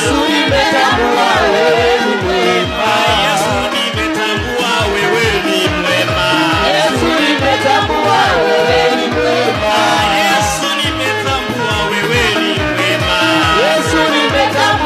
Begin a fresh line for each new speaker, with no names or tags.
Yesu nimetambua wewe ni mwema.
Yesu nimetambua wewe ni mwema.
Yesu nimetambua wewe ni mwema.
Yesu nimetambua wewe ni mwema.
Yesu nimetambua